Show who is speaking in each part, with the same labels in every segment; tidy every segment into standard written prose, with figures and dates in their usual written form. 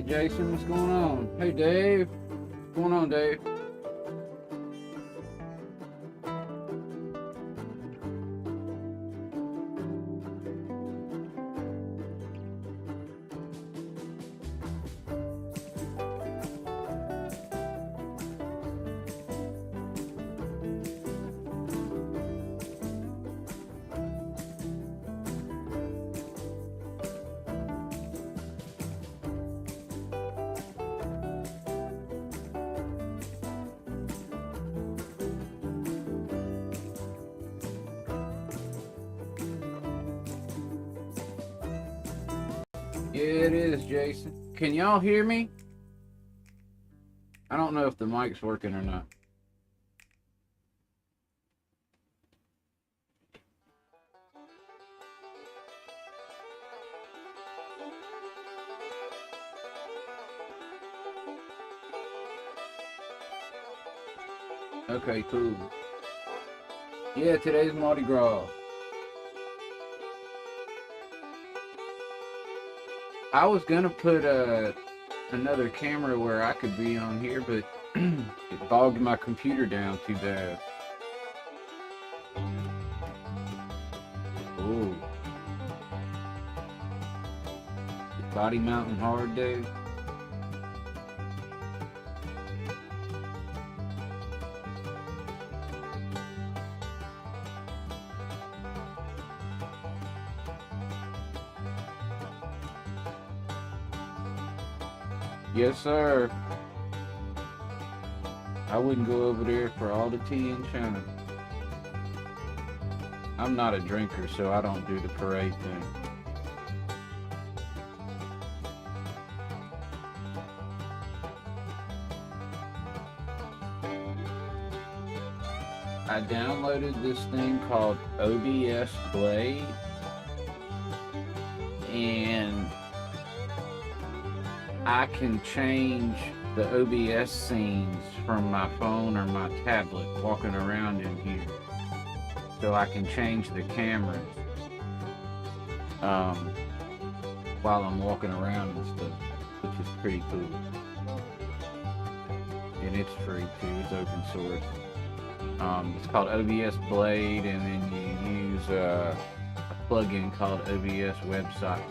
Speaker 1: Jason, what's going on? Hey, Dave. What's going on, Dave? Yeah, it is, Jason. Can y'all hear me? I don't know if the mic's working or not. Okay, cool. Yeah, today's Mardi Gras. I was gonna put another camera where I could be on here, but it bogged my computer down too bad. Oh, body mounting hard, Dave. Yes, sir. I wouldn't go over there for all the tea in China. I'm not a drinker, so I don't do the parade thing. I downloaded this thing called OBS Blade, and I can change the OBS scenes from my phone or my tablet walking around in here. So I can change the cameras while I'm walking around and stuff, which is pretty cool. And it's free too, it's open source. It's called OBS Blade, and then you use a plugin called OBS Website.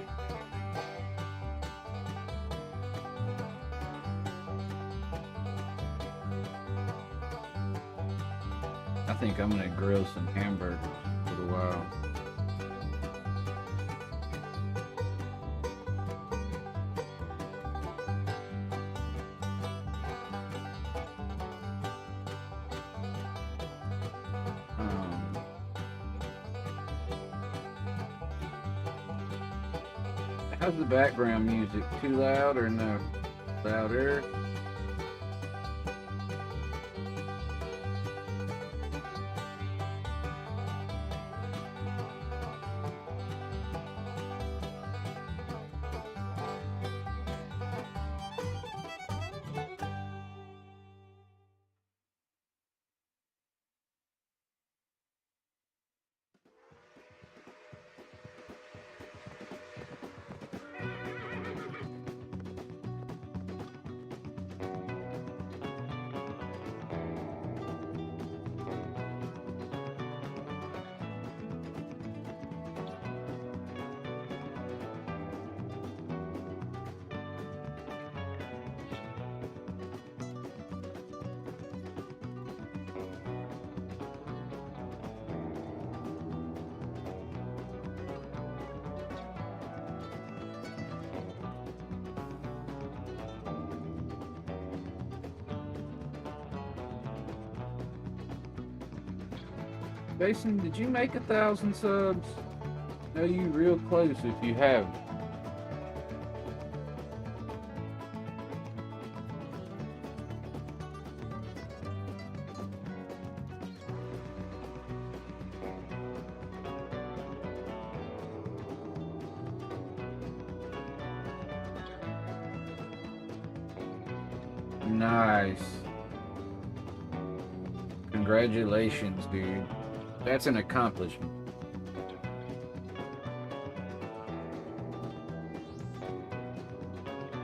Speaker 1: I think I'm gonna grill some hamburgers for a while. How's the background music? Too loud or no? Louder? Jason, did you make 1,000 subs? No, you real close if you have. Nice. Congratulations, dude. That's an accomplishment.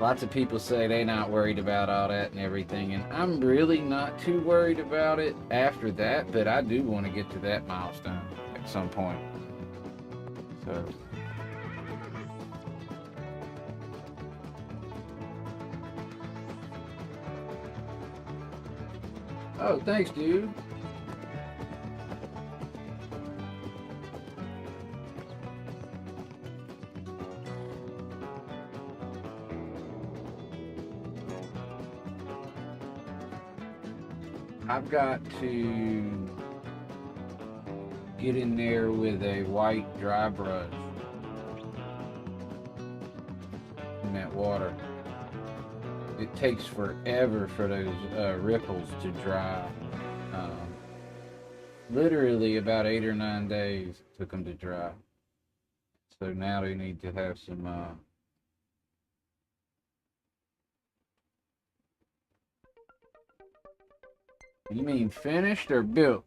Speaker 1: Lots of people say they're not worried about all that and everything, and I'm really not too worried about it after that, but I do want to get to that milestone at some point. So. Oh, thanks, dude. I've got to get in there with a white dry brush in that water. It takes forever for those ripples to dry. Literally about 8 or 9 days it took them to dry. So now they need to have some you mean finished or built?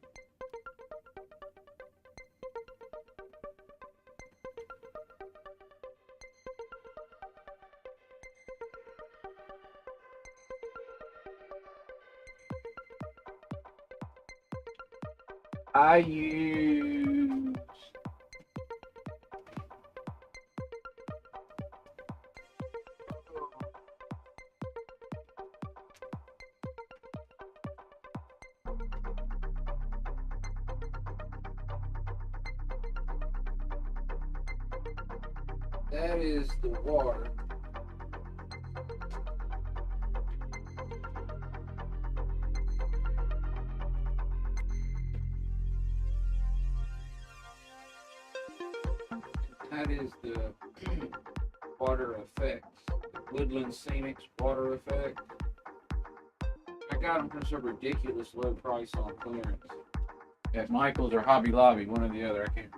Speaker 1: I use that is the water. That is the water effects, the Woodland Scenics water effect. I got them for some ridiculous low price on clearance at Michael's or Hobby Lobby, one or the other. I can't.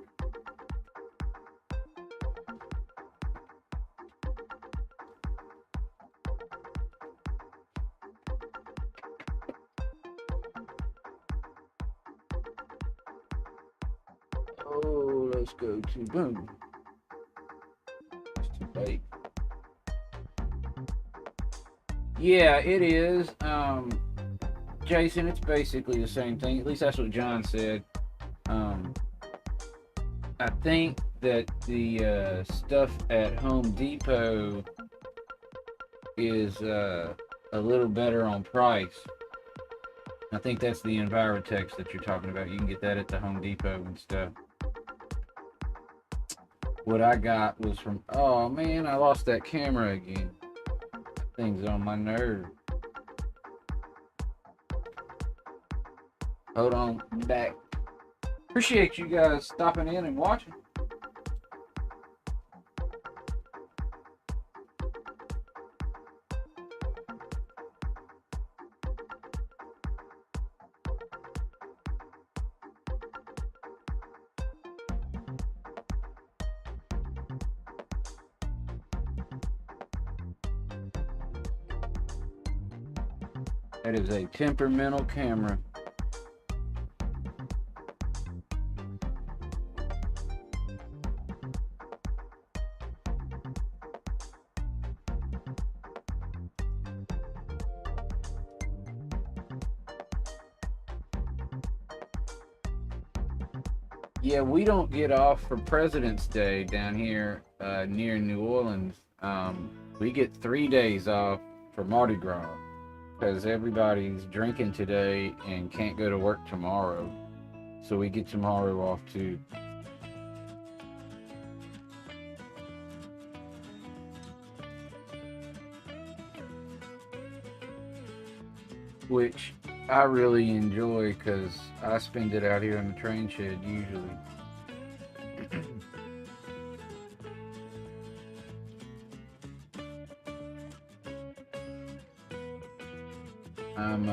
Speaker 1: Oh, let's go to boom. It's too late. Yeah, it is. Jason, it's basically the same thing. At least that's what John said. I think that the stuff at Home Depot is a little better on price. I think that's the Envirotex that you're talking about. You can get that at the Home Depot and stuff. What I got was from, oh man, I lost that camera again. Thing's on my nerve. Hold on, I'm back. Appreciate you guys stopping in and watching. That is a temperamental camera. Yeah, we don't get off for President's Day down here near New Orleans. We get 3 days off for Mardi Gras because everybody's drinking today and can't go to work tomorrow. So we get tomorrow off too. Which I really enjoy because I spend it out here in the train shed usually. I'm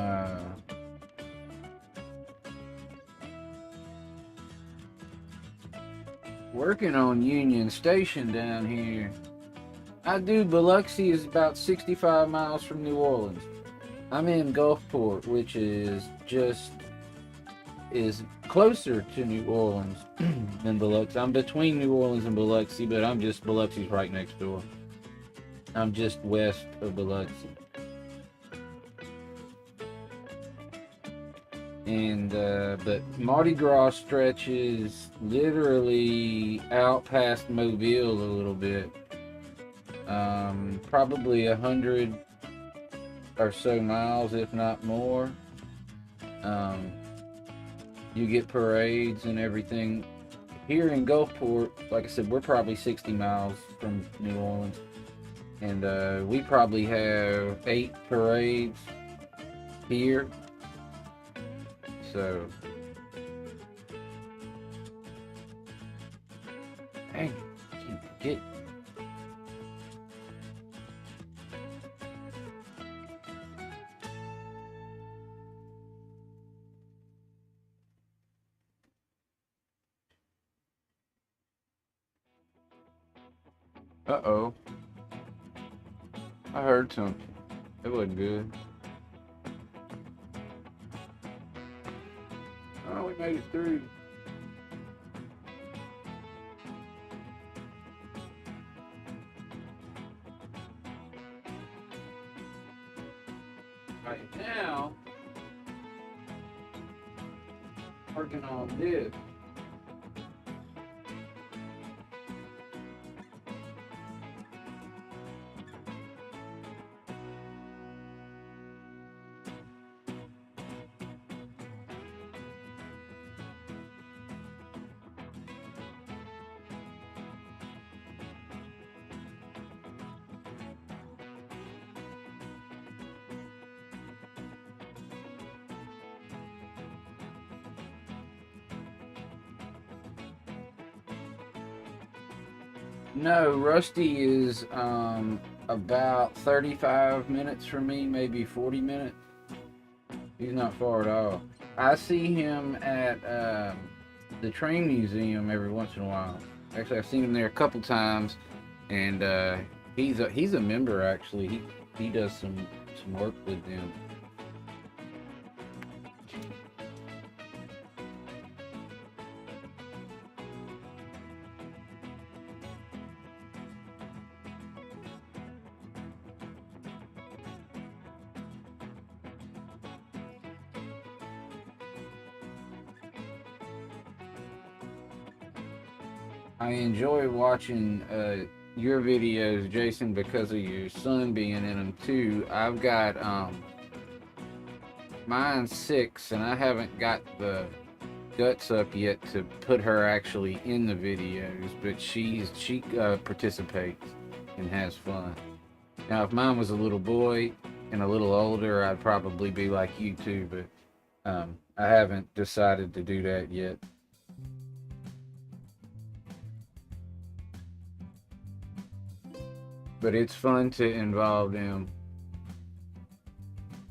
Speaker 1: working on Union Station down here. I do. Biloxi is about 65 miles from New Orleans. I'm in Gulfport, which is closer to New Orleans than Biloxi. I'm between New Orleans and Biloxi, but I'm just Biloxi's right next door. I'm just west of Biloxi. And but Mardi Gras stretches literally out past Mobile a little bit, probably 100 or so miles, if not more. Um, you get parades and everything. Here in Gulfport, like I said, we're probably 60 miles from New Orleans, and we probably have 8 parades here. So, dang, can't get. Uh-oh. I heard something. It wasn't good. Oh, we made it through. Right now, working on this. No, Rusty is about 35 minutes from me, maybe 40 minutes. He's not far at all. I see him at the train museum every once in a while. Actually, I've seen him there a couple times, and he's a member actually. He does some work with them. I enjoy watching your videos, Jason, because of your son being in them too. I've got mine's 6, and I haven't got the guts up yet to put her actually in the videos, but she participates and has fun. Now, if mine was a little boy and a little older, I'd probably be like you too, but I haven't decided to do that yet. But it's fun to involve them.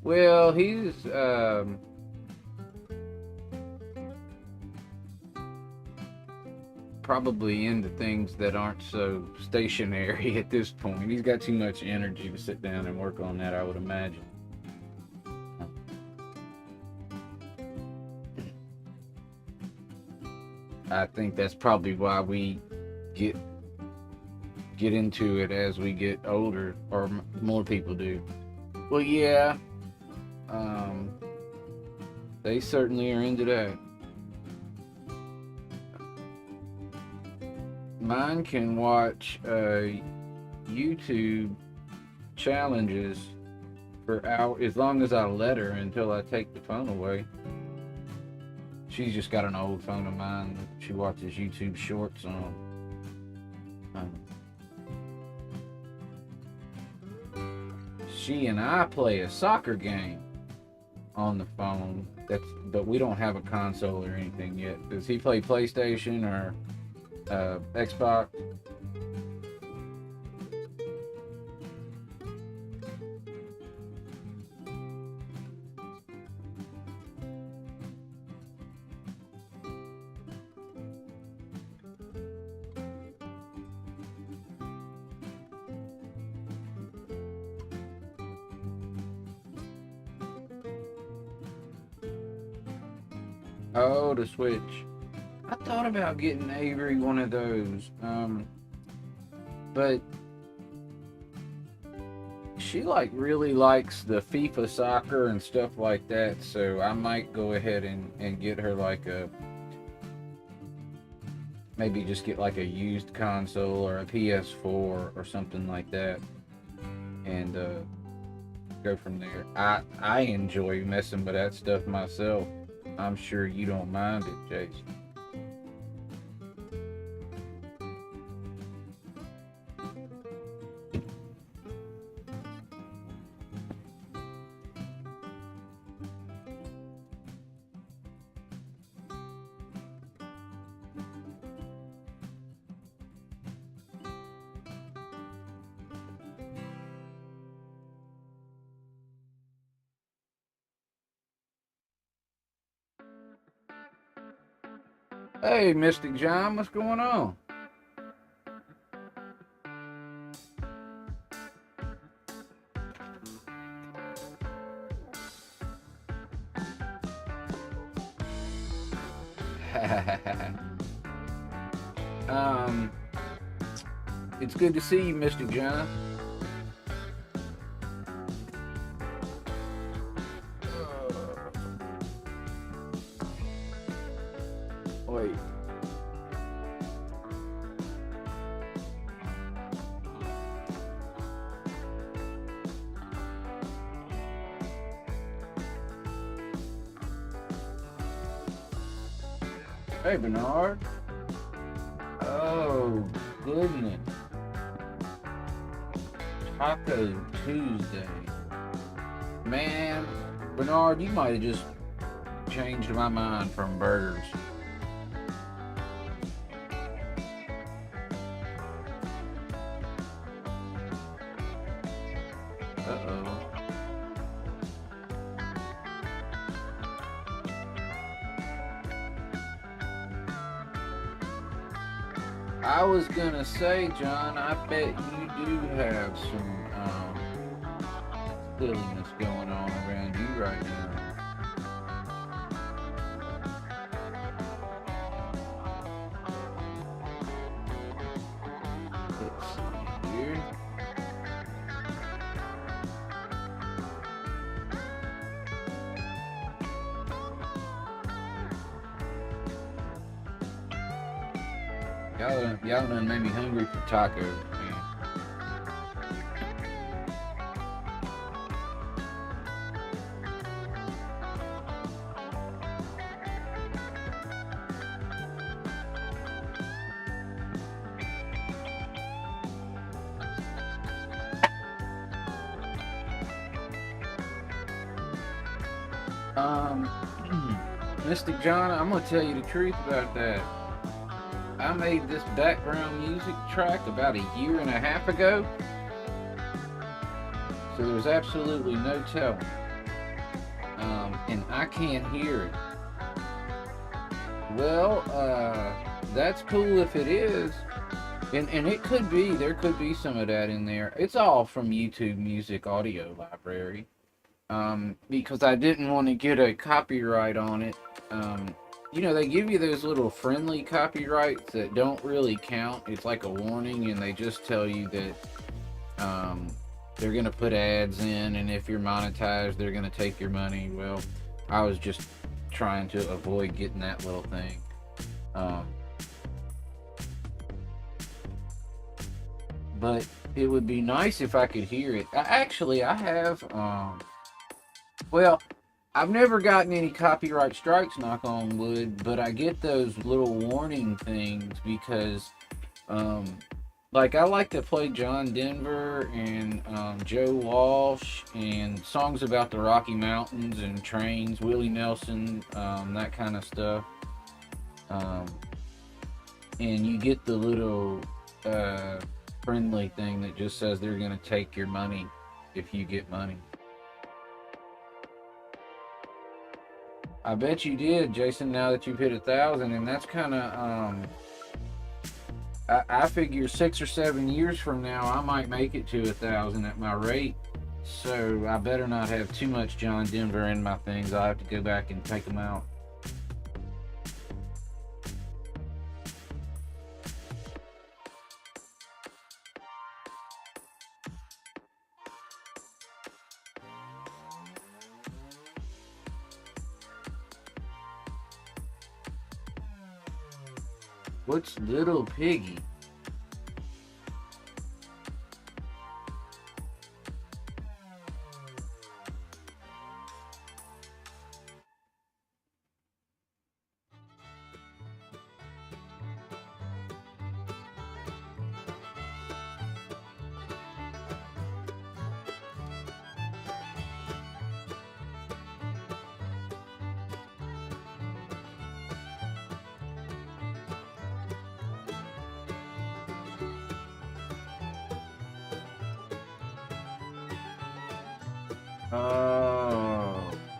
Speaker 1: Well, he's probably into things that aren't so stationary at this point. He's got too much energy to sit down and work on that, I would imagine. I think that's probably why we get into it as we get older, or more people do. Well, yeah, they certainly are into that. Mine can watch YouTube challenges for hours, as long as I let her, until I take the phone away. She's just got an old phone of mine that she watches YouTube shorts on. She and I play a soccer game on the phone. But we don't have a console or anything yet. Does he play PlayStation or Xbox? Oh, the Switch. I thought about getting Avery one of those, but she like really likes the FIFA soccer and stuff like that. So I might go ahead and get her like a, maybe just get like a used console or a PS4 or something like that, and go from there. I enjoy messing with that stuff myself. I'm sure you don't mind it, Jason. Hey, Mystic John, what's going on? um, it's good to see you, Mystic John. Wait. Hey, Bernard. Oh, goodness. Taco Tuesday. Man, Bernard, you might have just changed my mind from burgers. Uh-oh. I was gonna say, John, I bet you do have some silliness going on around you right now. Let's see here. Y'all done made me hungry for tacos, man. Mystic John, I'm gonna tell you the truth about that. I made this background music track about a year and a half ago, so there's absolutely no telling. And I can't hear it. Well, that's cool if it is. And it could be, there could be some of that in there. It's all from YouTube Music Audio Library. Because I didn't want to get a copyright on it. You know, they give you those little friendly copyrights that don't really count. It's like a warning, and they just tell you that they're going to put ads in, and if you're monetized, they're going to take your money. Well, I was just trying to avoid getting that little thing. But it would be nice if I could hear it. I have, well, I've never gotten any copyright strikes, knock on wood, but I get those little warning things because, like, I like to play John Denver and Joe Walsh and songs about the Rocky Mountains and trains, Willie Nelson, that kind of stuff. And you get the little friendly thing that just says they're going to take your money if you get money. I bet you did, Jason, now that you've hit 1,000, and that's kind of, I figure 6 or 7 years from now, I might make it to 1,000 at my rate, so I better not have too much John Denver in my things. I'll have to go back and take them out. What's Little Piggy?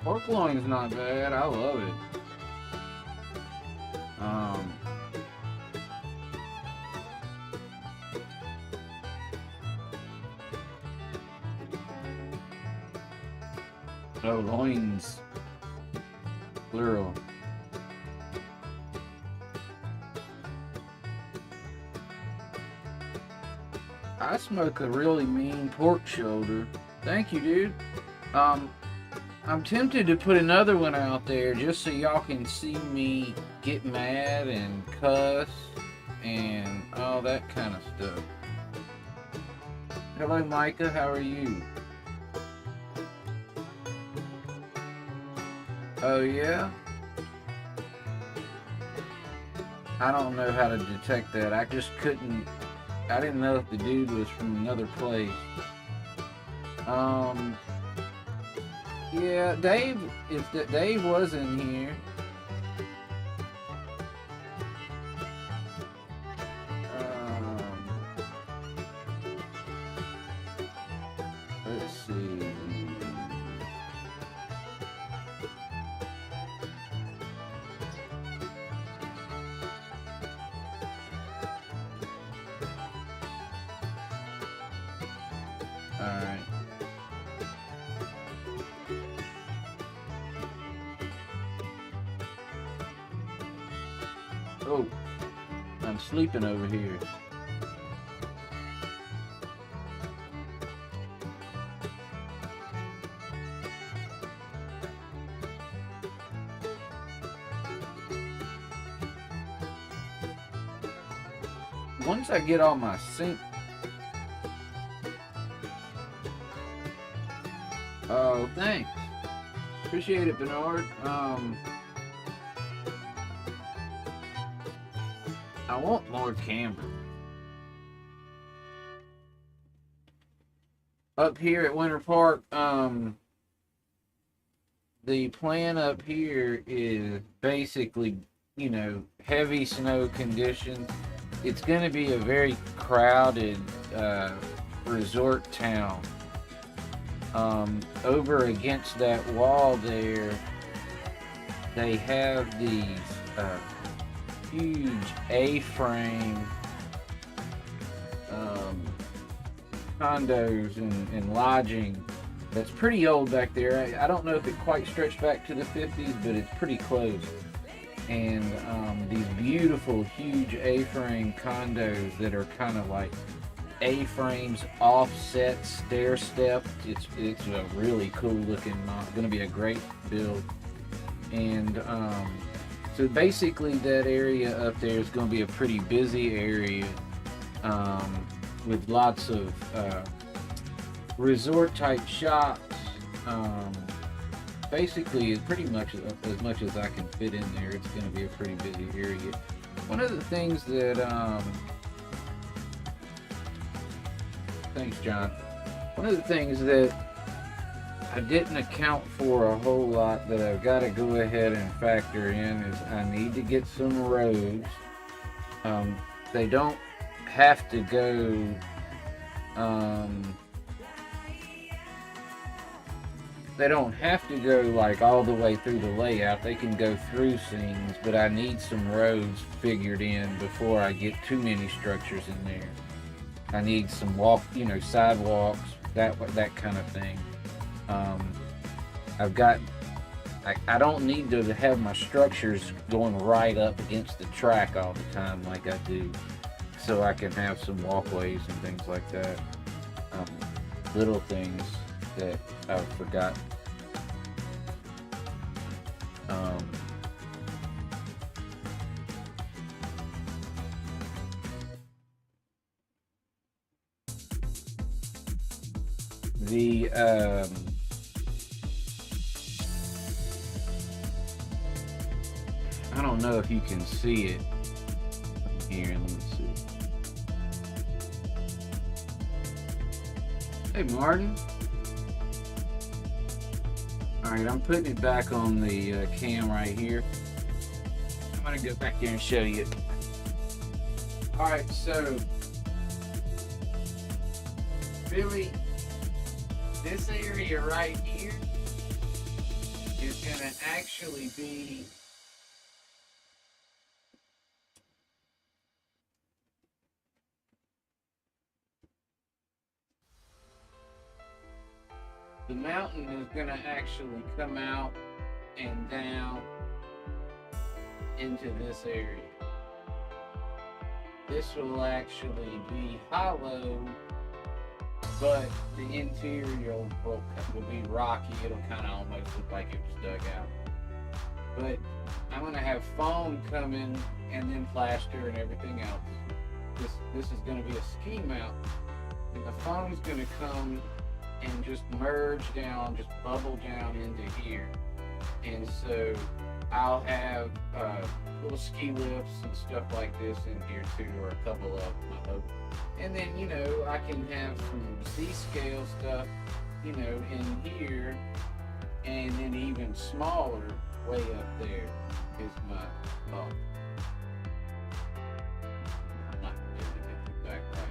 Speaker 1: Pork loin's not bad. I love it. Um, oh, loins, plural. I smoke a really mean pork shoulder. Thank you, dude. Um, I'm tempted to put another one out there just so y'all can see me get mad and cuss and all that kind of stuff. Hello, Micah. How are you? Oh, yeah? I don't know how to detect that. I just couldn't. I didn't know if the dude was from another place. Yeah, Dave. If Dave was in here, let's see. All right. Oh, I'm sleeping over here. Once I get all my sync. Oh, thanks. Appreciate it, Bernard. I want more camber. Up here at Winter Park, the plan up here is basically, heavy snow conditions. It's going to be a very crowded resort town. Over against that wall there, they have these huge A-frame condos and lodging that's pretty old back there. I don't know if it quite stretched back to the 50s, but it's pretty close. And these beautiful, huge A-frame condos that are kind of like A-frames, offset, stair-stepped. It's a really cool looking, going to be a great build. And so basically that area up there is going to be a pretty busy area with lots of resort type shops. Basically, pretty much as much as I can fit in there, it's going to be a pretty busy area. One of the things that thanks, John. One of the things that I didn't account for a whole lot that I've got to go ahead and factor in is I need to get some roads. They don't have to go like all the way through the layout. They can go through scenes, but I need some roads figured in before I get too many structures in there. I need some sidewalks, that kind of thing. I don't need to have my structures going right up against the track all the time like I do, so I can have some walkways and things like that. Little things that I've forgotten. The I don't know if you can see it here. Let me see. Hey, Martin. All right, I'm putting it back on the cam right here. I'm gonna go back there and show you. All right, so Billy, this area right here is gonna actually be the mountain is gonna actually come out and down into this area. This will actually be hollow, but the interior will be rocky. It'll kind of almost look like it was dug out. But I'm gonna have foam coming and then plaster and everything else. This is gonna be a ski mountain, and the foam's gonna come and just merge down, just bubble down into here. And so I'll have little ski lifts and stuff like this in here too, or a couple of them, I hope. And then, you know, I can have some Z-scale stuff, you know, in here, and then even smaller way up there is my thought. I'm not getting it back right.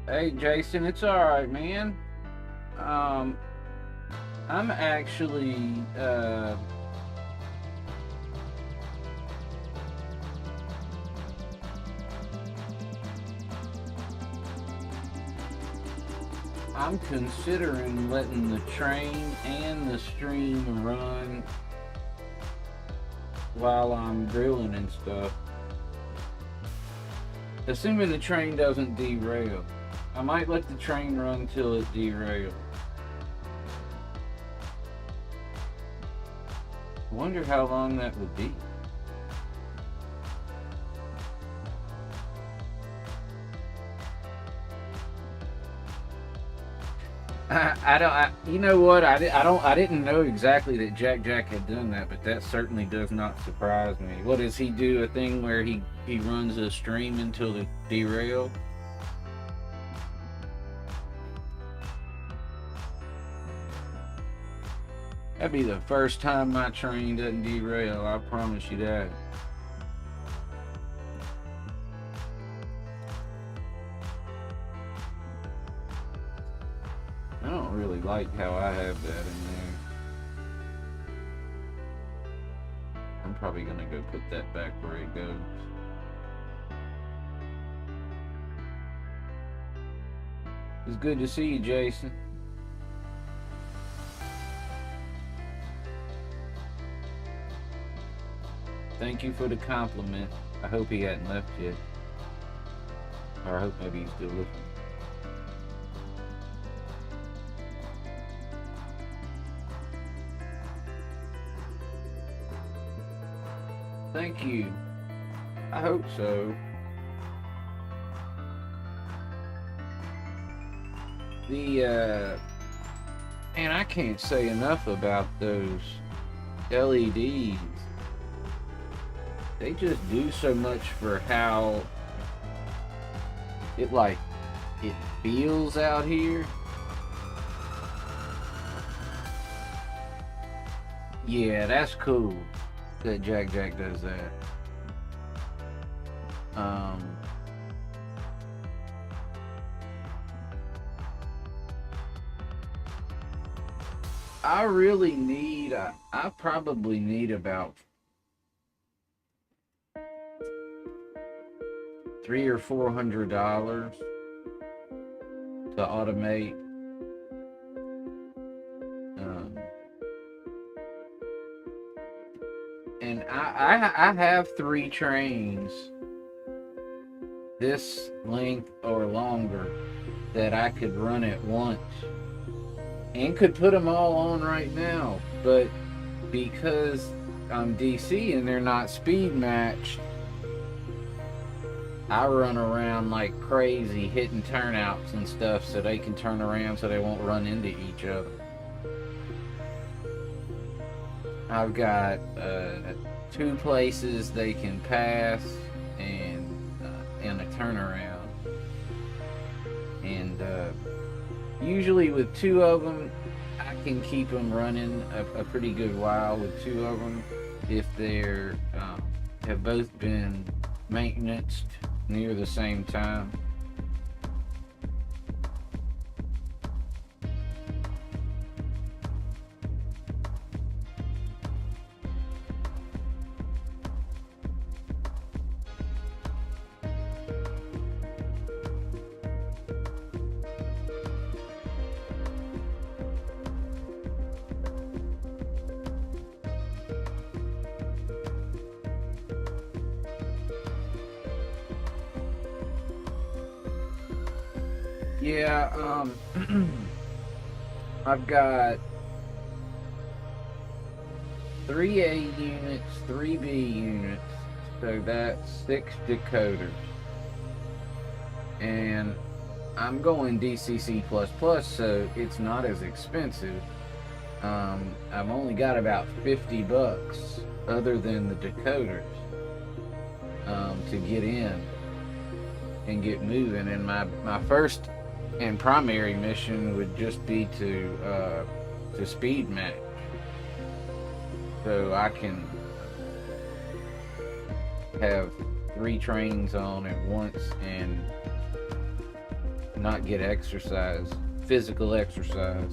Speaker 1: Hey Jason, it's all right, man. I'm actually I'm considering letting the train and the stream run while I'm drilling and stuff. Assuming the train doesn't derail. I might let the train run till it derails. I wonder how long that would be. You know what? I didn't know exactly that Jack had done that, but that certainly does not surprise me. What does he do? A thing where he runs a stream until it derails? That'd be the first time my train doesn't derail, I promise you that. I don't really like how I have that in there. I'm probably gonna go put that back where it goes. It's good to see you, Jason. Thank you for the compliment. I hope he hadn't left yet. Or I hope maybe he's still listening. Thank you. I hope so. And I can't say enough about those LEDs. They just do so much for how it feels out here. Yeah, that's cool that Jack does that. I really need, I probably need about $300 or $400 to automate And I have 3 trains this length or longer that I could run at once and could put them all on right now, but because I'm DC and they're not speed matched, I run around like crazy hitting turnouts and stuff so they can turn around so they won't run into each other. I've got 2 places they can pass and a turnaround, and usually with 2 of them I can keep them running a pretty good while with 2 of them if they're have both been maintenanced near the same time. Yeah, I've got 3A units, 3B units, so that's 6 decoders. And I'm going DCC++, so it's not as expensive. I've only got about $50 other than the decoders to get in and get moving. And my first and primary mission would just be to speed match, so I can have 3 trains on at once and not get exercise, physical exercise.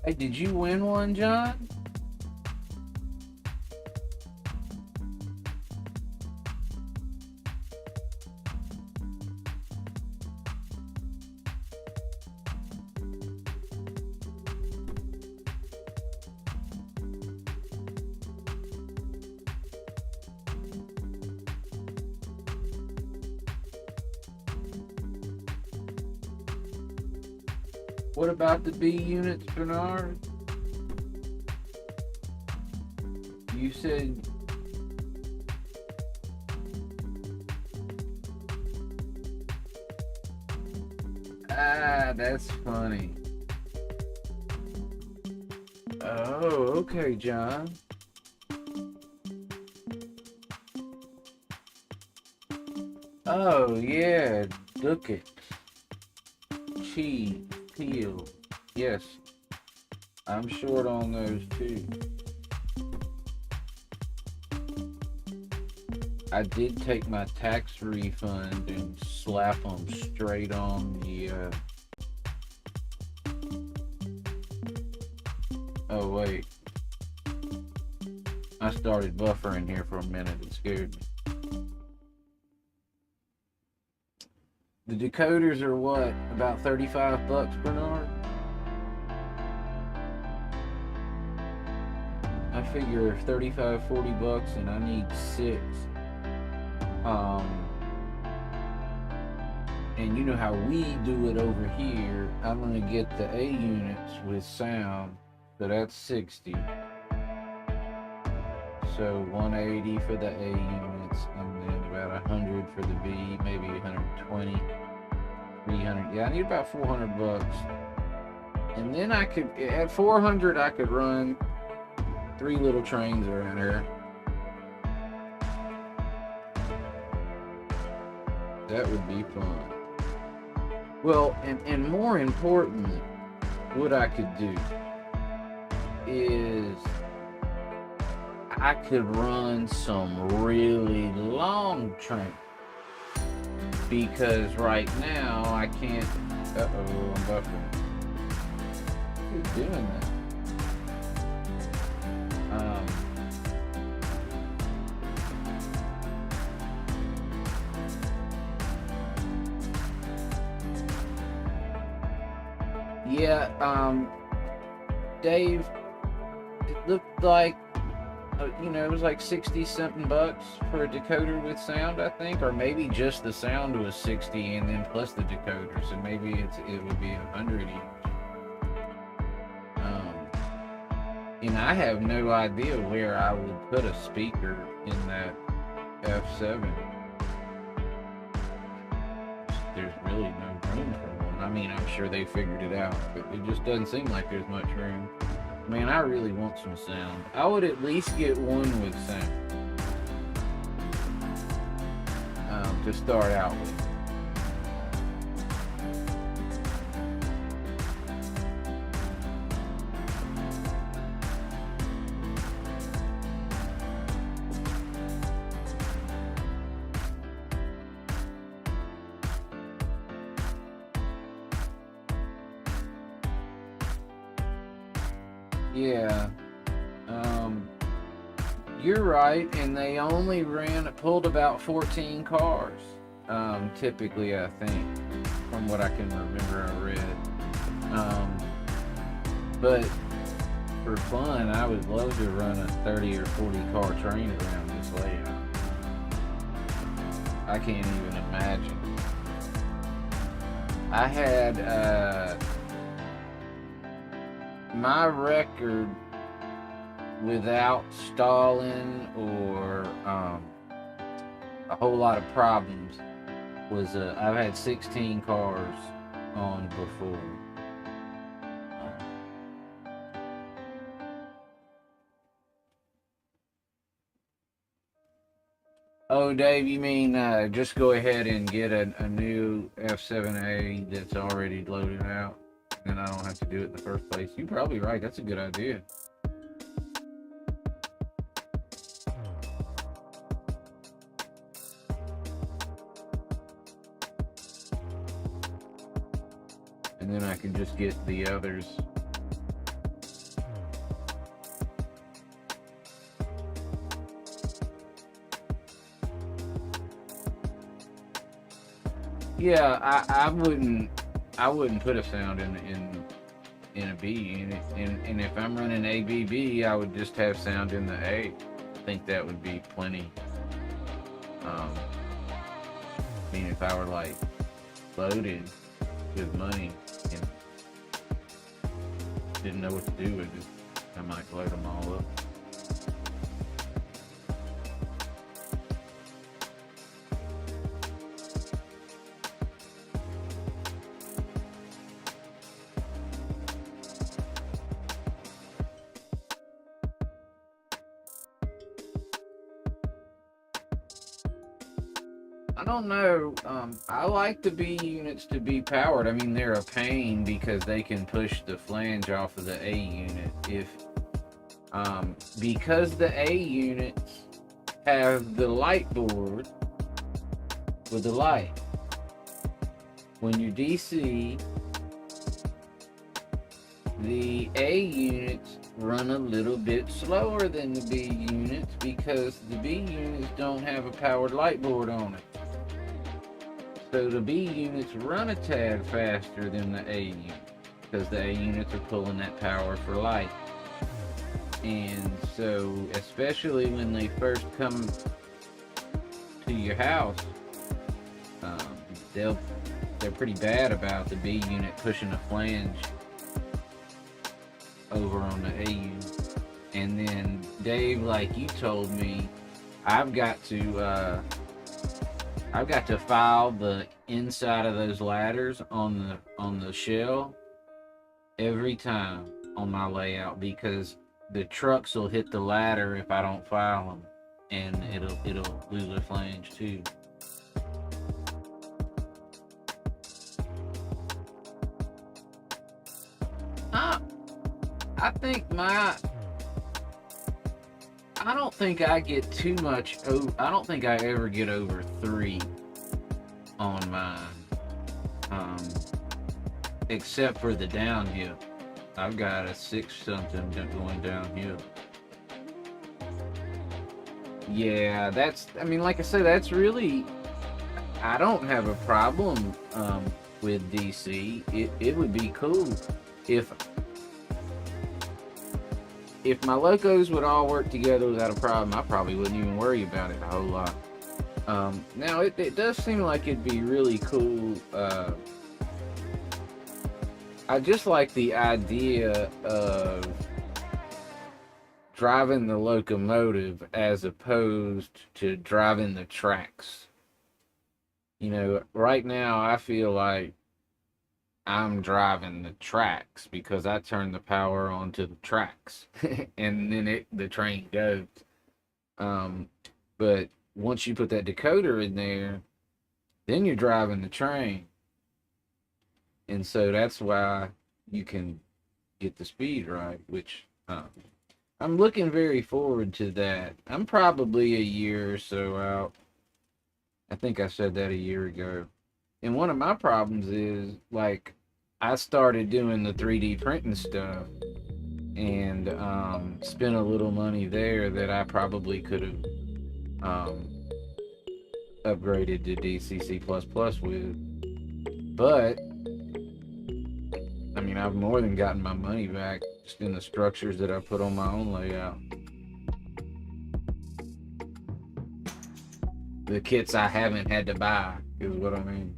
Speaker 1: Hey, did you win one, John? What about the B units, Bernard? You said... Ah, that's funny. Oh, okay, John. Oh, yeah, look it. Cheese. Peel. Yes, I'm short on those too. I did take my tax refund and slap them straight on the oh wait, I started buffering here for a minute. It scared me. The decoders are what? About $35, Bernard? I figure $35, $40 and I need 6. Um, and you know how we do it over here. I'm gonna get the A units with sound, so that's 60. So 180 for the A units, and then about 100 for the B, maybe 120, 300. Yeah, I need about 400 bucks. And then I could, at 400, I could run 3 little trains around here. That would be fun. Well, and more importantly, what I could do is I could run some really long trains, because right now I can't. Uh-oh, I'm buffering. Who's doing that? Yeah, Dave, it looked like, it was like 60 something bucks for a decoder with sound, I think, or maybe just the sound was 60 and then plus the decoder, so maybe it would be 100 each. And I have no idea where I would put a speaker in that F7. There's really no room for one. I mean, I'm sure they figured it out, but it just doesn't seem like there's much room. Man, I really want some sound. I would at least get one with sound to start out with. Yeah, you're right, and they only pulled about 14 cars, typically, I think, from what I can remember I read. But for fun, I would love to run a 30 or 40 car train around this layout. I can't even imagine. I had, my record without stalling or a whole lot of problems was I've had 16 cars on before. Oh, Dave, you mean just go ahead and get a new F7A that's already loaded out? And I don't have to do it in the first place. You're probably right. That's a good idea. And then I can just get the others. Yeah, I wouldn't put a sound in a B, and if I'm running ABB, I would just have sound in the A. I think that would be plenty. I mean, if I were like loaded with money and didn't know what to do with it, I might load them all up. I don't know. I like the B units to be powered. I mean, they're a pain because they can push the flange off of the A unit. Because the A units have the light board with the light. When you DC, the A units run a little bit slower than the B units because the B units don't have a powered light board on it. So the B units run a tad faster than the A units because the A units are pulling that power for light. And so, especially when they first come to your house, um, they'll they're pretty bad about the B unit pushing a flange over on the AU. And then Dave, like you told me, I've got to file the inside of those ladders on the shell every time on my layout, because the trucks will hit the ladder if I don't file them, and it'll lose a flange too. I think I don't think I get too much over. I don't think I ever get over 3 on mine, except for the downhill. I've got a 6 something going downhill. Yeah, that's. I mean, like I said, that's really. I don't have a problem with DC. It would be cool if my locos would all work together without a problem. I probably wouldn't even worry about it a whole lot. Now it does seem like it'd be really cool. I just like the idea of driving the locomotive as opposed to driving the tracks. You know, right now I feel like I'm driving the tracks because I turn the power onto the tracks and then the train goes. But once you put that decoder in there, then you're driving the train. And so that's why you can get the speed right, which I'm looking very forward to that. I'm probably a year or so out. I think I said that a year ago. And one of my problems is, like, I started doing the 3D printing stuff and spent a little money there that I probably could have upgraded to DCC++ with. But I mean, I've more than gotten my money back just in the structures that I put on my own layout. The kits I haven't had to buy is what I mean.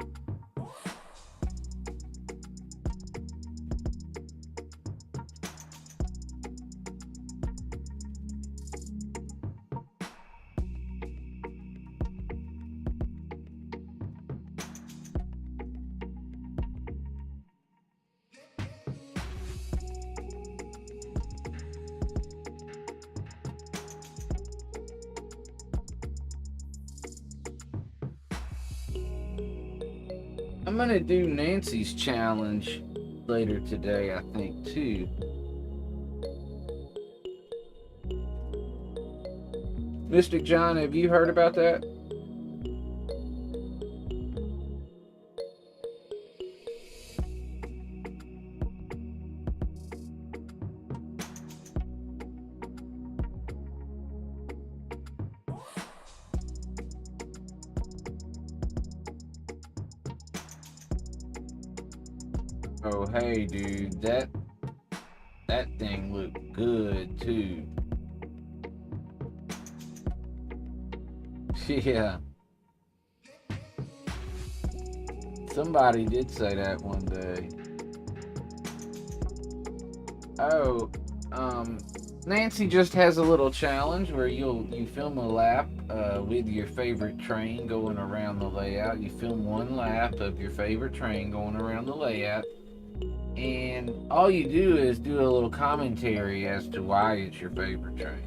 Speaker 1: I'm gonna do Nancy's challenge later today, I think, too. Mystic John, have you heard about that? Oh, hey, dude, that thing looked good, too. Yeah. Somebody did say that one day. Oh, Nancy just has a little challenge where you film a lap with your favorite train going around the layout. You film one lap of your favorite train going around the layout, and all you do is do a little commentary as to why it's your favorite train.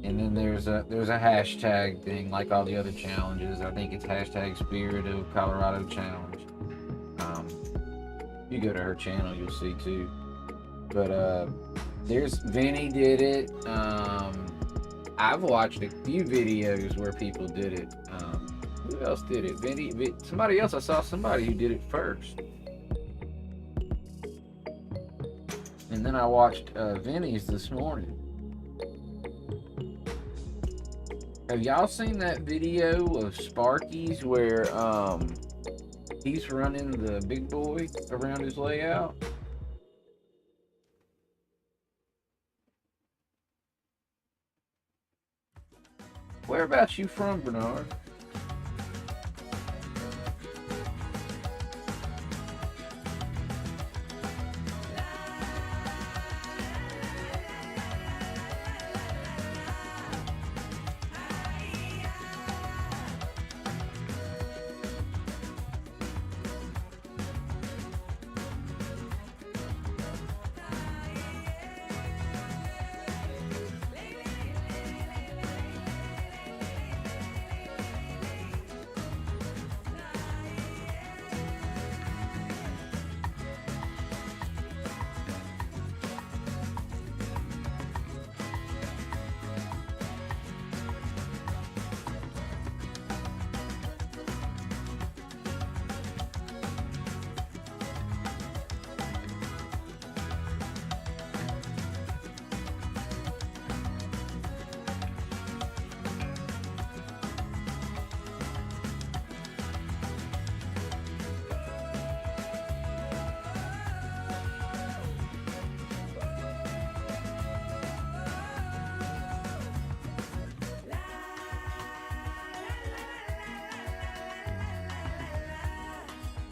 Speaker 1: And then there's a hashtag thing like all the other challenges. I think it's hashtag Spirit of Colorado Challenge. You go to her channel, you'll see too. But there's Vinny did it. I've watched a few videos where people did it. Who else did it? Vinny, somebody else. I saw somebody who did it first. And then I watched Vinny's this morning. Have y'all seen that video of Sparky's where he's running the big boy around his layout? Whereabouts you from, Bernard?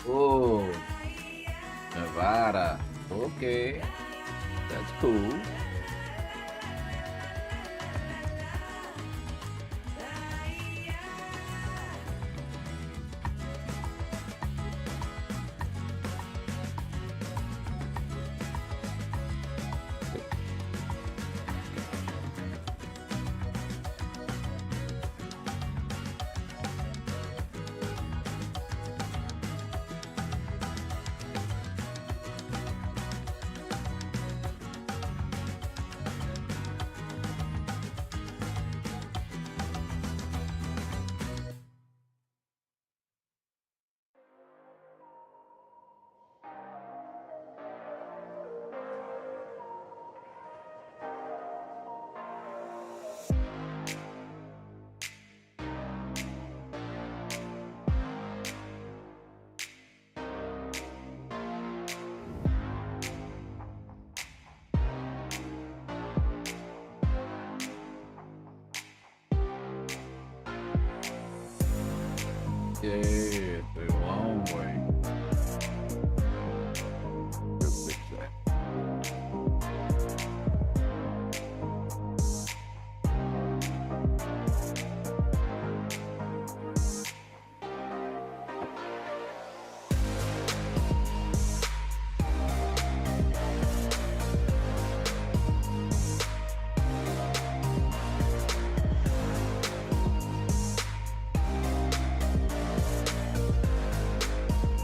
Speaker 1: Oh, Nevada. Okay, that's cool. Yeah, it's a long way. Go fix that.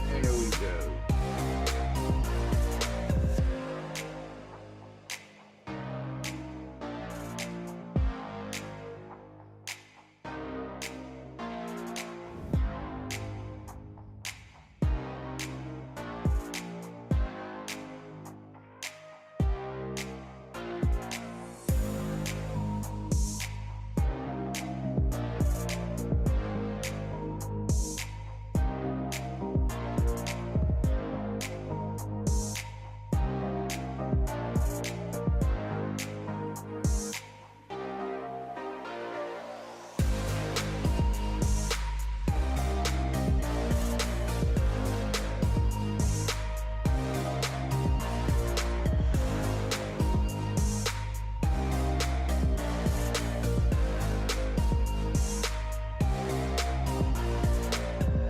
Speaker 1: There we go.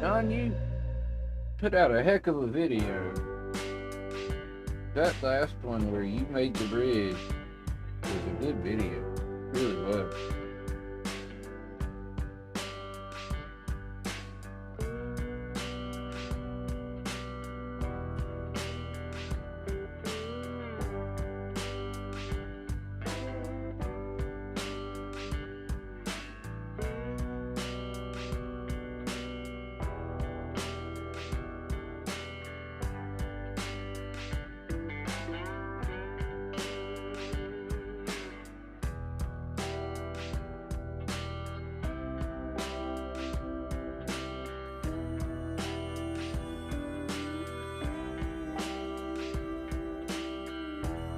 Speaker 1: John, you put out a heck of a video. That last one where you made the bridge was a good video. It really was.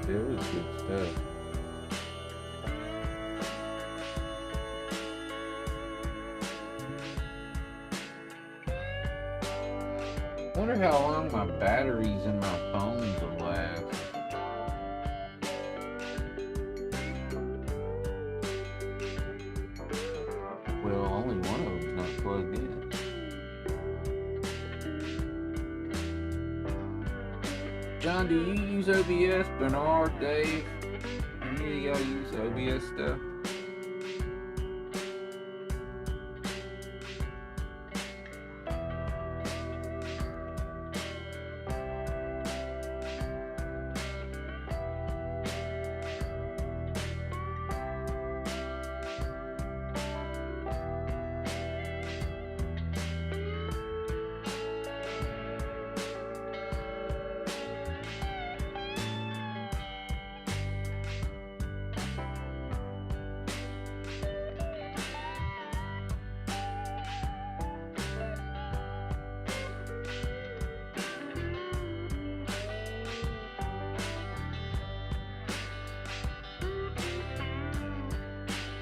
Speaker 1: It was good stuff. I wonder how long my batteries in my phones will last. Well, only one of them's not plugged in. John, do you use OBS? Bernard, Dave? Any of y'all use OBS stuff?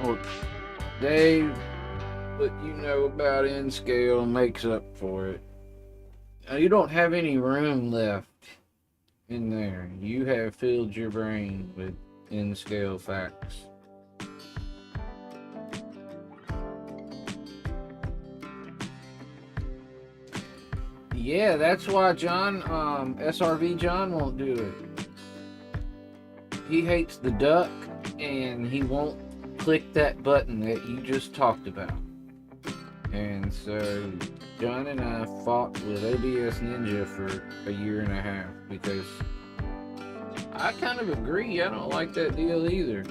Speaker 1: Well, Dave, what you know about N-scale makes up for it. You don't have any room left in there. You have filled your brain with in-scale facts. Yeah, that's why John, SRV John won't do it. He hates the duck, and he won't click that button that you just talked about. And so John and I fought with OBS Ninja for a year and a half because I kind of agree. I don't like that deal either.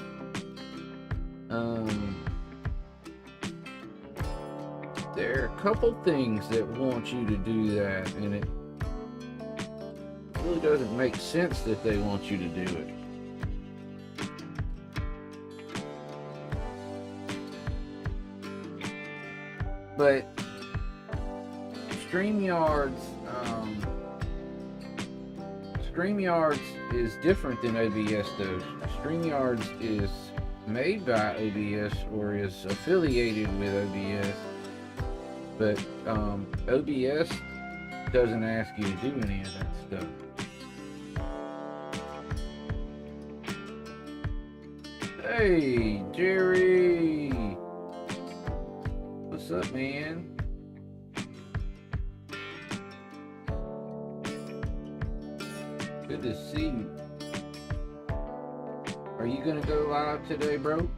Speaker 1: There are a couple things that want you to do that, and it really doesn't make sense that they want you to do it. But StreamYards is different than OBS though. StreamYards is made by OBS or is affiliated with OBS, but OBS doesn't ask you to do any of that stuff. Hey, Jerry! What's up, man? Good to see you. Are you gonna go live today, bro?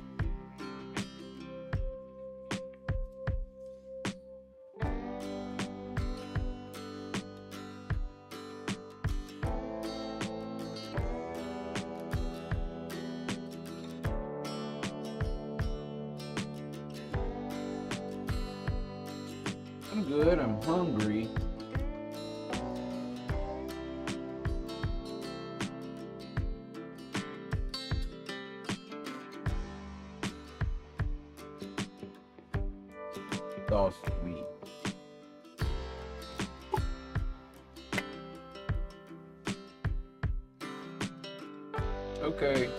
Speaker 1: I'm good, I'm hungry. Sauce sweet. Okay.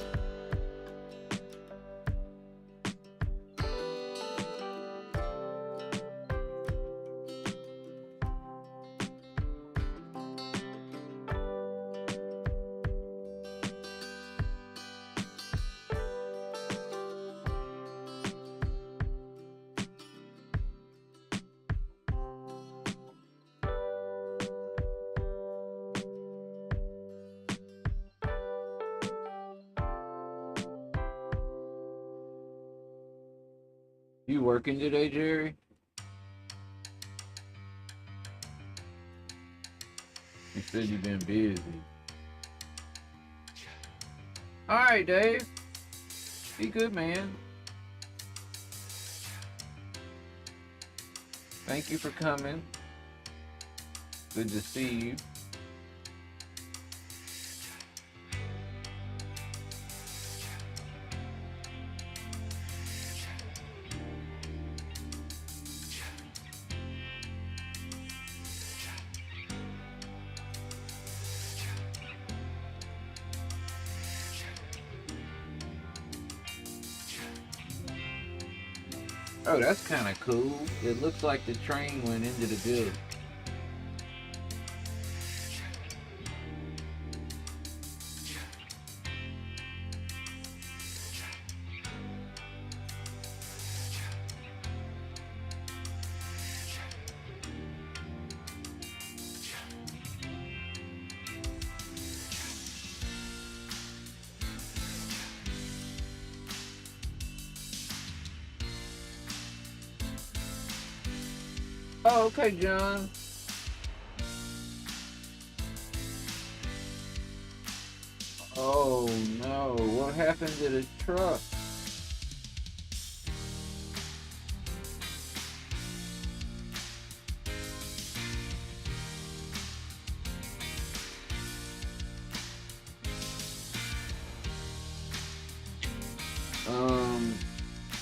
Speaker 1: You working today, Jerry? You said you've been busy. Alright, Dave. Be good, man. Thank you for coming. Good to see you. Oh, that's kind of cool. It looks like the train went into the building. Oh, okay, John. Oh, no. What happened to the truck?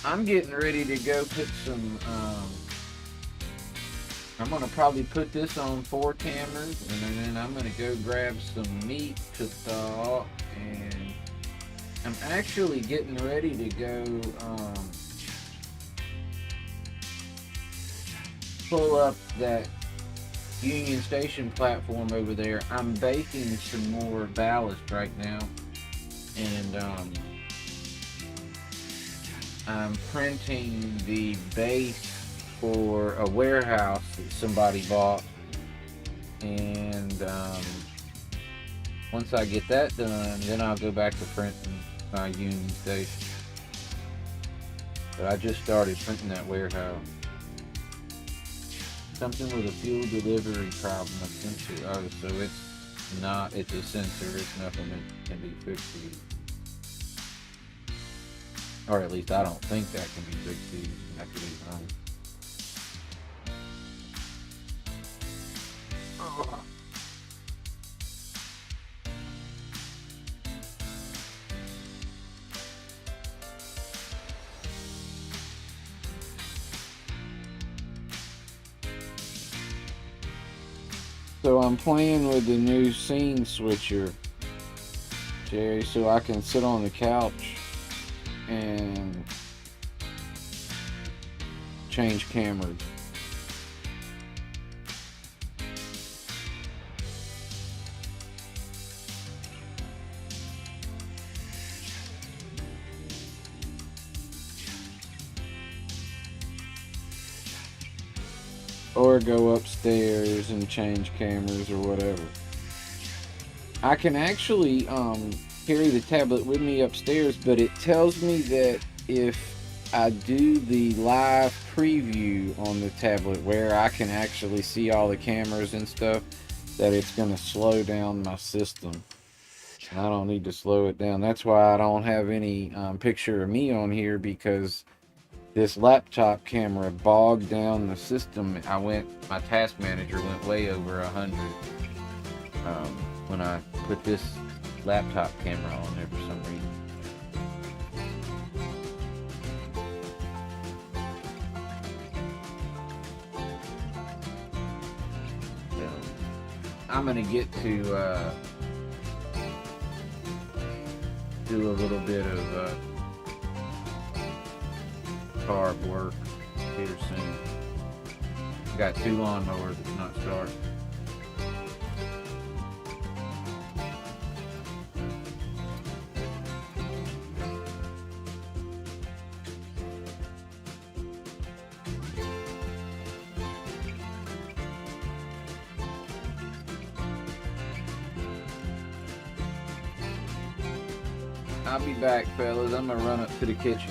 Speaker 1: I'm getting ready to go put some, I'm gonna probably put this on 4 cameras, and then I'm gonna go grab some meat to thaw, and I'm actually getting ready to go pull up that Union Station platform over there. I'm baking some more ballast right now, and I'm printing the base for a warehouse that somebody bought, and once I get that done, then I'll go back to printing my Union Station. But I just started printing that warehouse. Something with a fuel delivery problem, a sensor. Oh, so it's a sensor, it's nothing that can be fixed easy. Or at least I don't think that can be fixed easy. I could be wrong. So I'm playing with the new scene switcher, Jerry, so I can sit on the couch and change cameras. Or go upstairs and change cameras or whatever. I can actually carry the tablet with me upstairs, but it tells me that if I do the live preview on the tablet where I can actually see all the cameras and stuff, that it's going to slow down my system. And I don't need to slow it down. That's why I don't have any picture of me on here, because this laptop camera bogged down the system. My task manager went way over 100 when I put this laptop camera on there for some reason. So I'm gonna get to do a little bit of carb work here soon. Got 2 lawnmowers that's not starting. I'll be back, fellas. I'm gonna run up to the kitchen.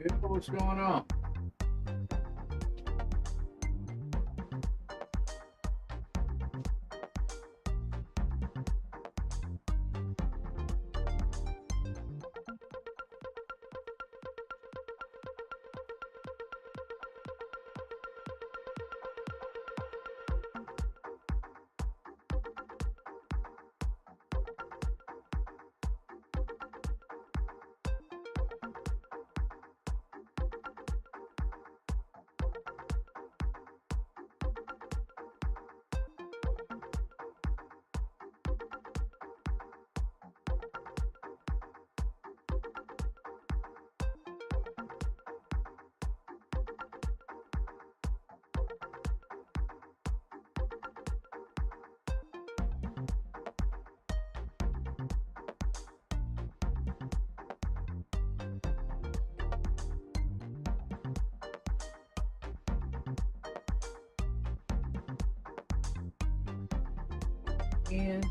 Speaker 1: What's going on? And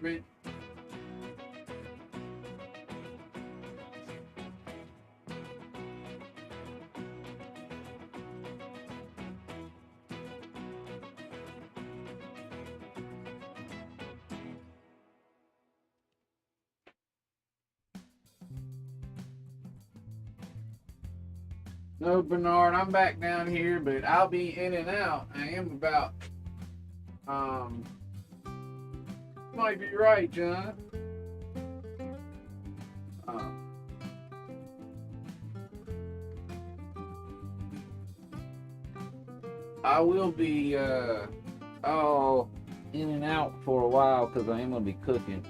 Speaker 1: stupid. No, Bernard, I'm back down here, but I'll be in and out. I am about, um, might be right, John. Um, I will be, oh, in and out for a while because I am going to be cooking.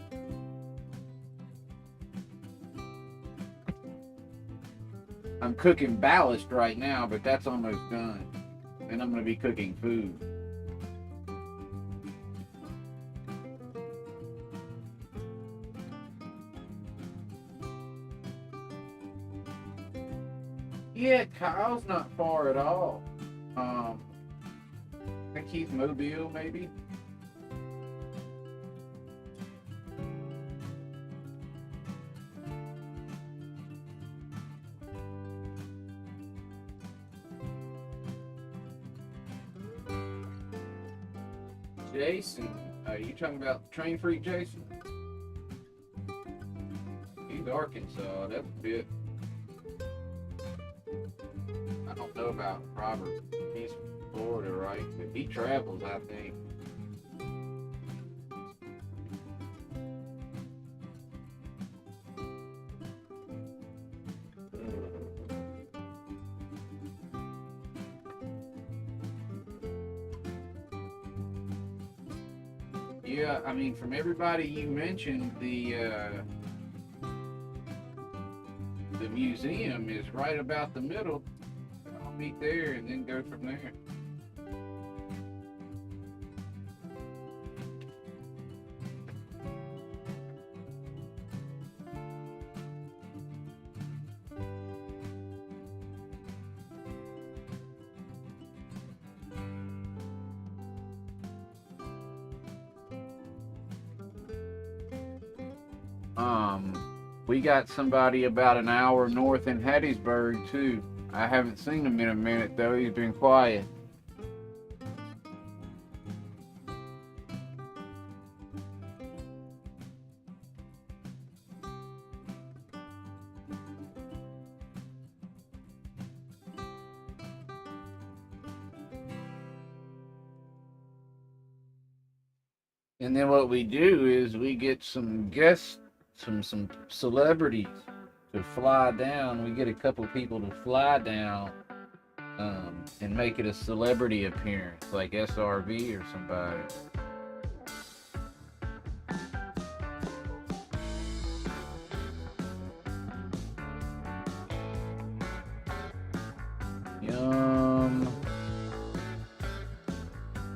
Speaker 1: I'm cooking ballast right now, but that's almost done. And I'm going to be cooking food. Yeah, Kyle's not far at all. I think he's Mobile, maybe. Jason, are you talking about Train Freak Jason? He's Arkansas, that's a bit. I don't know about Robert. He's from Florida, right? But he travels, I think. Yeah, I mean, from everybody you mentioned, the museum is right about the middle. I'll meet there and then go from there. We got somebody about an hour north in Hattiesburg too. I haven't seen him in a minute though. He's been quiet. And then what we do is we get some guests, some celebrities to fly down. We get a couple people to fly down and make it a celebrity appearance, like SRV or somebody. Yum.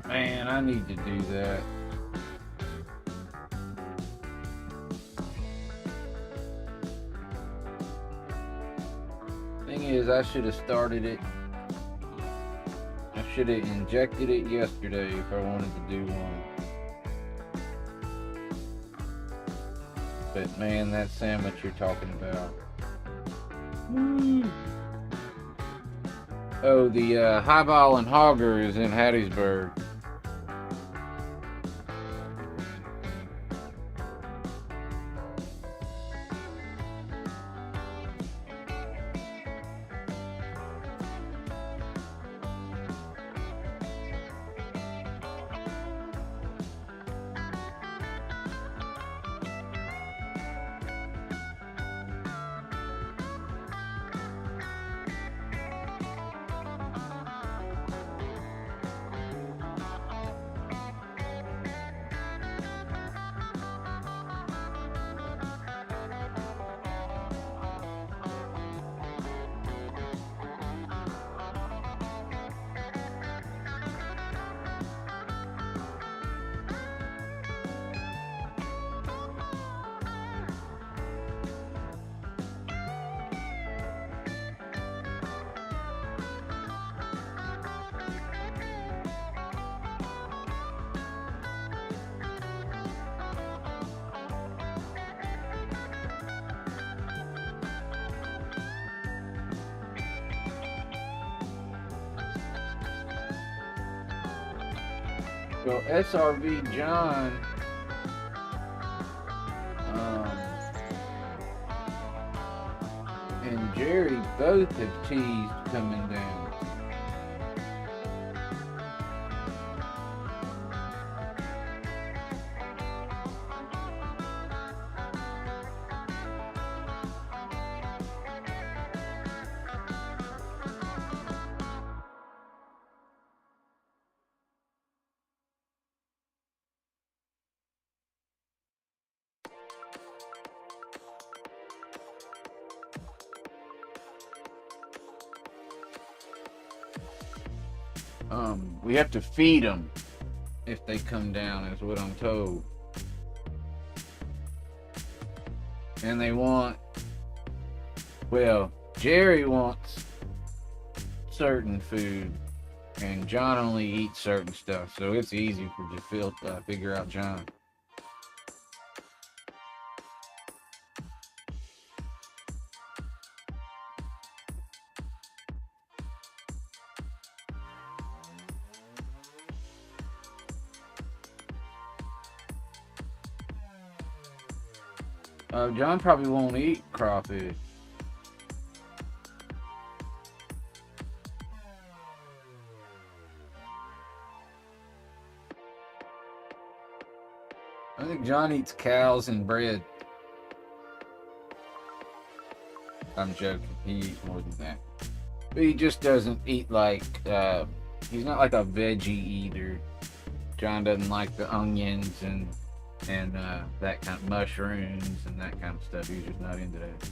Speaker 1: Man, I need to do that. Thing is, I should have started it. I should have injected it yesterday if I wanted to do one. But man, that sandwich you're talking about. Woo. Oh, the Highball and Hogger is in Hattiesburg. Well, SRV John, um, and Jerry both have teased coming down. We have to feed them if they come down, is what I'm told. And they want, well, Jerry wants certain food, and John only eats certain stuff, so it's easy to figure out John. John probably won't eat crawfish. I think John eats cows and bread. I'm joking. He eats more than that. But he just doesn't eat like, he's not like a veggie eater. John doesn't like the onions and that kind of mushrooms and that kind of stuff. He's just not into that.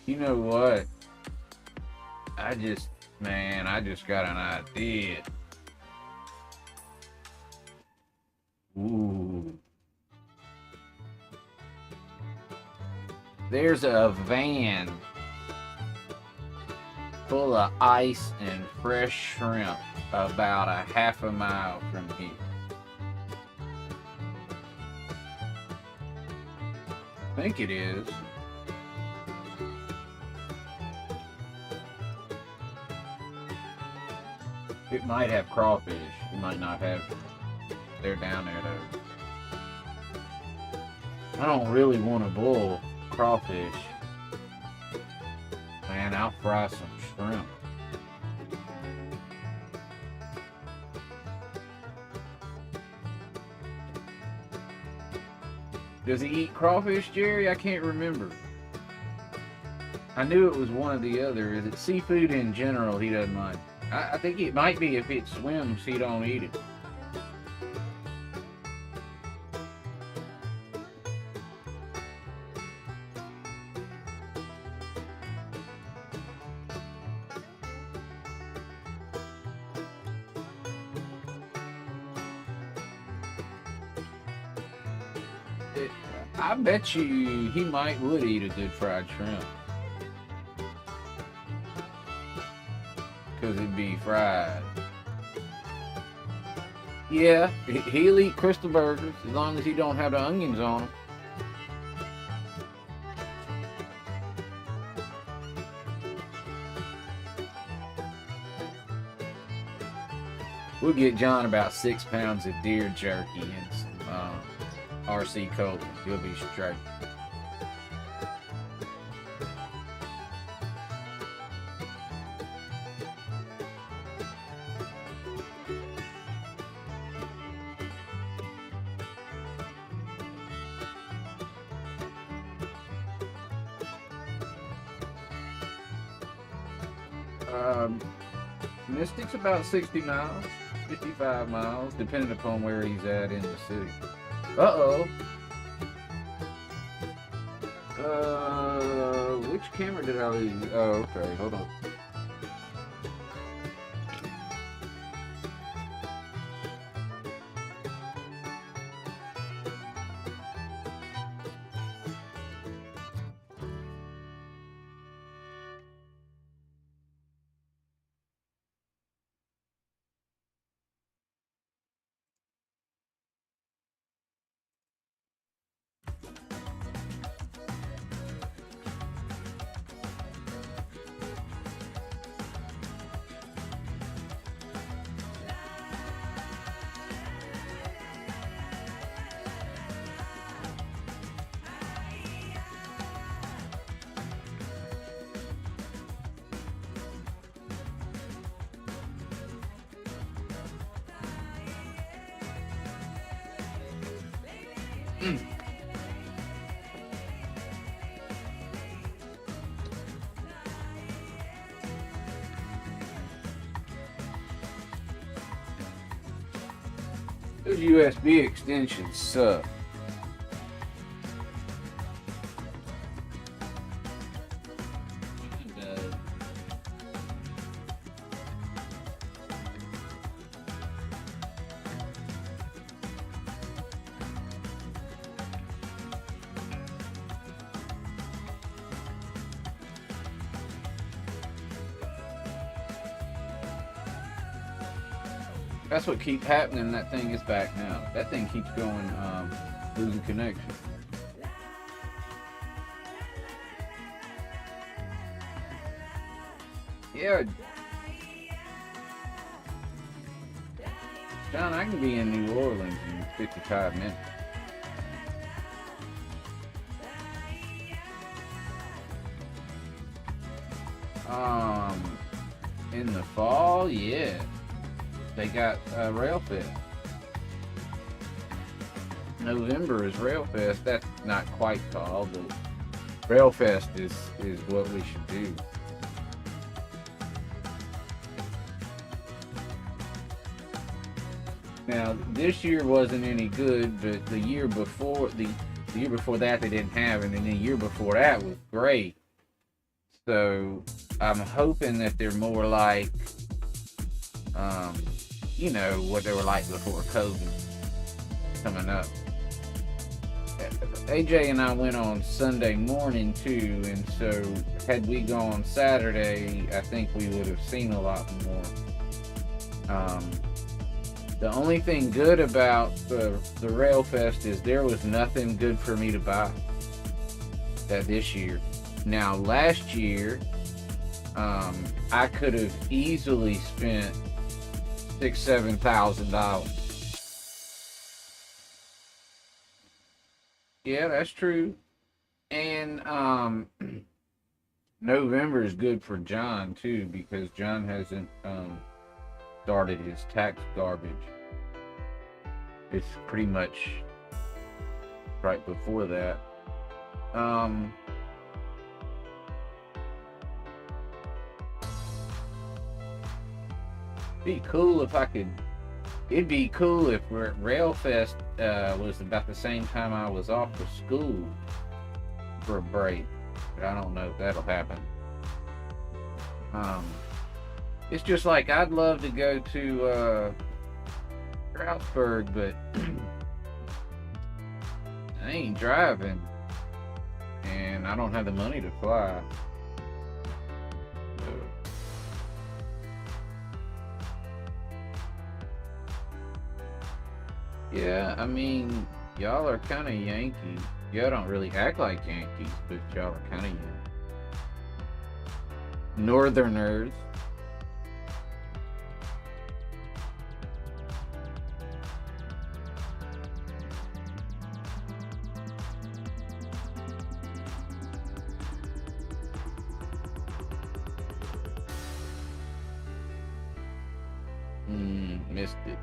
Speaker 1: You know what? I just got an idea. Ooh. There's a van full of ice and fresh shrimp about a half a mile from here. I think it is. It might have crawfish. It might not have. They're down there though. I don't really want to boil crawfish. Man, I'll fry some shrimp. Does he eat crawfish, Jerry? I can't remember. I knew it was one or the other. Is it seafood in general he doesn't like? I think it might be if it swims, he don't eat it. I bet you he would eat a good fried shrimp. Because it'd be fried. Yeah, he'll eat crystal burgers as long as he don't have the onions on them. We'll get John about 6 pounds of deer jerky and some RC cola. He'll be straight. Mystic's about 60 miles, 55 miles, depending upon where he's at in the city. Which camera did I leave? Oh, okay, hold on. Those USB extensions suck. That's what keeps happening. That thing is back now. That thing keeps going, losing connection. Yeah. John, I can be in New Orleans in 55 minutes. In the fall, yeah. They got Railfest. November is Railfest. That's not quite fall, but Railfest is what we should do. Now, this year wasn't any good, but the year before that they didn't have, and then the year before that was great. So I'm hoping that they're more like, you know, what they were like before COVID coming up. AJ and I went on Sunday morning too, and so had we gone Saturday, I think we would have seen a lot more. The only thing good about the Railfest is there was nothing good for me to buy this year. Now last year, I could have easily spent $6,000-7,000. Yeah, that's true. And November is good for John too, because John hasn't started his tax garbage. It's pretty much right before that. Be cool if I could. It'd be cool if Railfest was about the same time I was off of school for a break, but I don't know if that'll happen. It's just like I'd love to go to Stroudsburg, but I ain't driving, and I don't have the money to fly. So. Yeah, I mean, y'all are kind of Yankees. Y'all don't really act like Yankees, but y'all are kind of Yankees. Northerners. Missed it.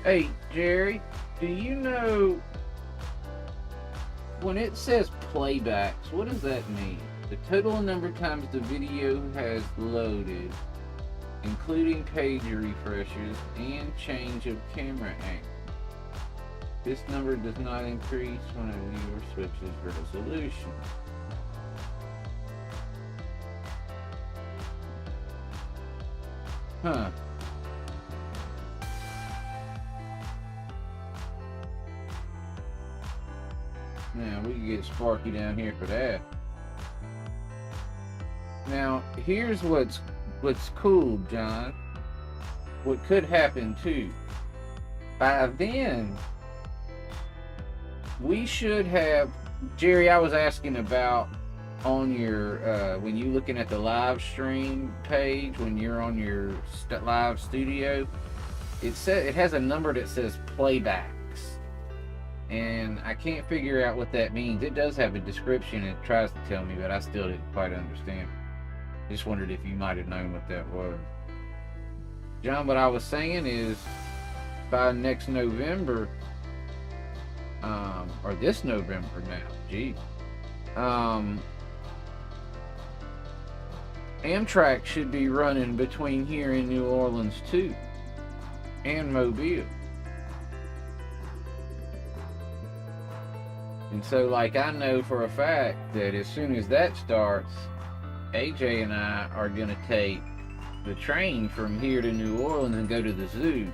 Speaker 1: Hey, Jerry, do you know when it says playbacks, what does that mean? The total number of times the video has loaded, including page refreshes and change of camera angle. This number does not increase when a viewer switches resolution. Huh. Now we can get Sparky down here for that. Now here's what's cool, John. What could happen too. By then, we should have, Jerry, I was asking about on your when you looking at the live stream page, when you're on your live studio, it has a number that says playbacks, and I can't figure out what that means. It does have a description. It tries to tell me, but I still didn't quite understand. Just wondered if you might have known what that was. John, what I was saying is, by next November, or this November now, gee, Amtrak should be running between here and New Orleans too, and Mobile. And so, like, I know for a fact that as soon as that starts, AJ and I are going to take the train from here to New Orleans and go to the zoo.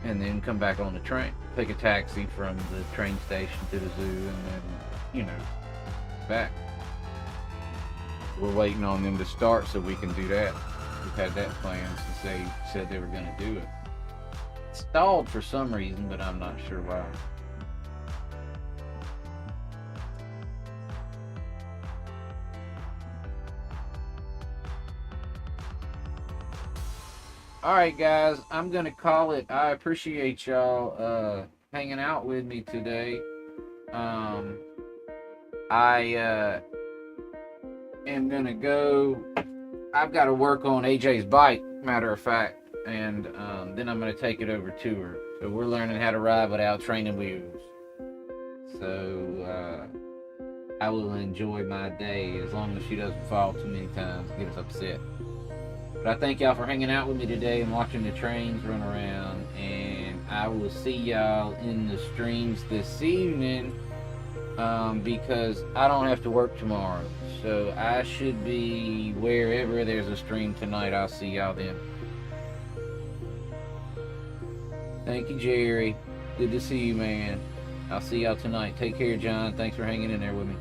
Speaker 1: And then come back on the train. Take a taxi from the train station to the zoo and then, you know, back. We're waiting on them to start so we can do that. We've had that planned since they said they were going to do it. It stalled for some reason, but I'm not sure why. Alright guys, I'm going to call it. I appreciate y'all hanging out with me today. I am going to go. I've got to work on AJ's bike, matter of fact, and then I'm going to take it over to her. So we're learning how to ride without training wheels. So I will enjoy my day as long as she doesn't fall too many times and get us upset. But I thank y'all for hanging out with me today and watching the trains run around. And I will see y'all in the streams this evening because I don't have to work tomorrow. So I should be wherever there's a stream tonight. I'll see y'all then. Thank you, Jerry. Good to see you, man. I'll see y'all tonight. Take care, John. Thanks for hanging in there with me.